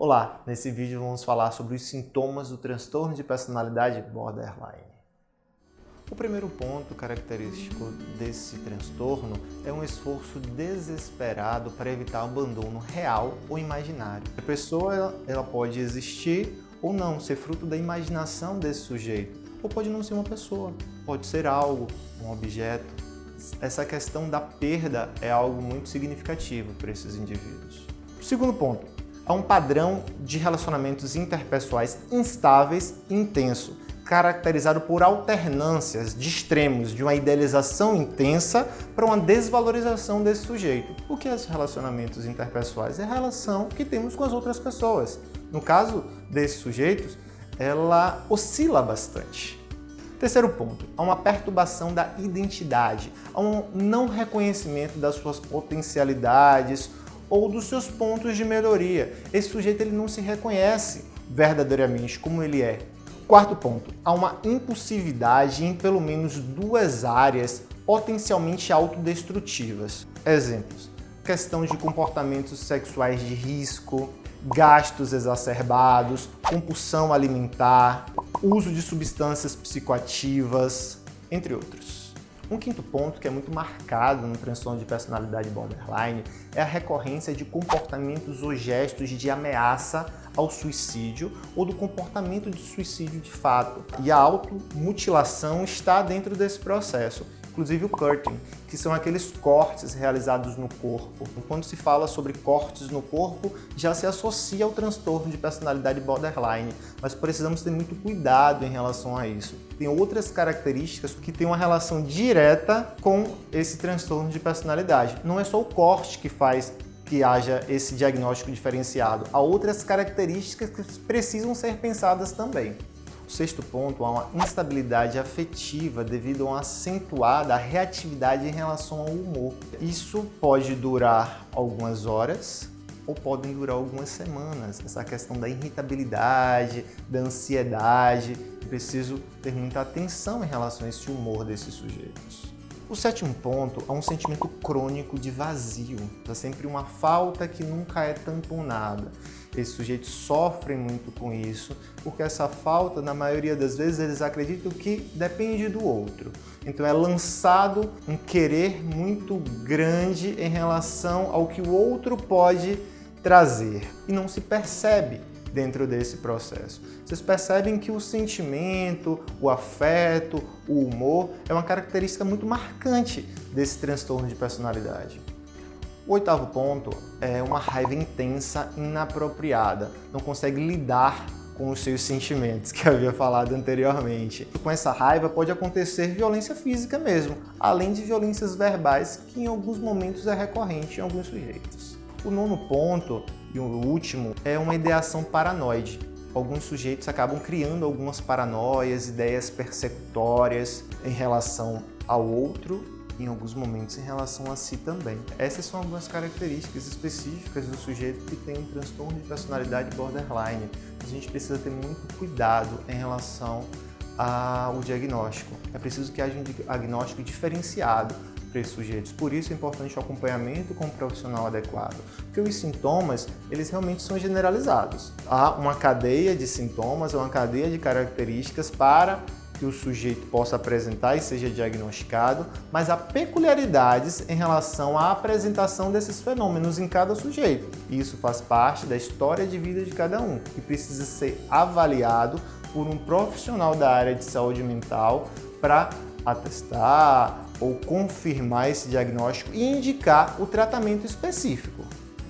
Olá, nesse vídeo vamos falar sobre os sintomas do transtorno de personalidade borderline. O primeiro ponto característico desse transtorno é um esforço desesperado para evitar abandono real ou imaginário. A pessoa ela pode existir ou não, ser fruto da imaginação desse sujeito, ou pode não ser uma pessoa, pode ser algo, um objeto. Essa questão da perda é algo muito significativo para esses indivíduos. O segundo ponto, há um padrão de relacionamentos interpessoais instáveis e intenso, caracterizado por alternâncias de extremos de uma idealização intensa para uma desvalorização desse sujeito. O que é esses relacionamentos interpessoais? É a relação que temos com as outras pessoas. No caso desses sujeitos, ela oscila bastante. Terceiro ponto, há uma perturbação da identidade, há um não reconhecimento das suas potencialidades ou dos seus pontos de melhoria. Esse sujeito ele não se reconhece verdadeiramente como ele é. Quarto ponto, há uma impulsividade em pelo menos duas áreas potencialmente autodestrutivas. Exemplos, questão de comportamentos sexuais de risco, gastos exacerbados, compulsão alimentar, uso de substâncias psicoativas, entre outros. Um quinto ponto que é muito marcado no transtorno de personalidade borderline é a recorrência de comportamentos ou gestos de ameaça ao suicídio ou do comportamento de suicídio de fato. E a automutilação está dentro desse processo. Inclusive o cutting, que são aqueles cortes realizados no corpo. Quando se fala sobre cortes no corpo, já se associa ao transtorno de personalidade borderline, mas precisamos ter muito cuidado em relação a isso. Tem outras características que têm uma relação direta com esse transtorno de personalidade. Não é só o corte que faz que haja esse diagnóstico diferenciado. Há outras características que precisam ser pensadas também. O sexto ponto, há uma instabilidade afetiva devido a uma acentuada reatividade em relação ao humor. Isso pode durar algumas horas ou podem durar algumas semanas. Essa questão da irritabilidade, da ansiedade, preciso ter muita atenção em relação a esse humor desses sujeitos. O sétimo ponto é um sentimento crônico de vazio. É sempre uma falta que nunca é tamponada. Esses sujeitos sofrem muito com isso, porque essa falta, na maioria das vezes, eles acreditam que depende do outro. Então é lançado um querer muito grande em relação ao que o outro pode trazer e não se percebe dentro desse processo. Vocês percebem que o sentimento, o afeto, o humor é uma característica muito marcante desse transtorno de personalidade. O oitavo ponto é uma raiva intensa, inapropriada. Não consegue lidar com os seus sentimentos, que eu havia falado anteriormente. Com essa raiva pode acontecer violência física mesmo, além de violências verbais, que em alguns momentos é recorrente em alguns sujeitos. O nono ponto, e o último, é uma ideação paranoide. Alguns sujeitos acabam criando algumas paranoias, ideias persecutórias em relação ao outro, em alguns momentos em relação a si também. Essas são algumas características específicas do sujeito que tem um transtorno de personalidade borderline. A gente precisa ter muito cuidado em relação ao diagnóstico. É preciso que haja um diagnóstico diferenciado para esses sujeitos. Por isso é importante o acompanhamento com um profissional adequado, porque os sintomas, eles realmente são generalizados. Há uma cadeia de sintomas, uma cadeia de características para que o sujeito possa apresentar e seja diagnosticado, mas há peculiaridades em relação à apresentação desses fenômenos em cada sujeito. E isso faz parte da história de vida de cada um, que precisa ser avaliado por um profissional da área de saúde mental para atestar ou confirmar esse diagnóstico e indicar o tratamento específico.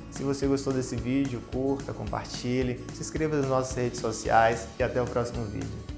Se você gostou desse vídeo, curta, compartilhe, se inscreva nas nossas redes sociais e até o próximo vídeo.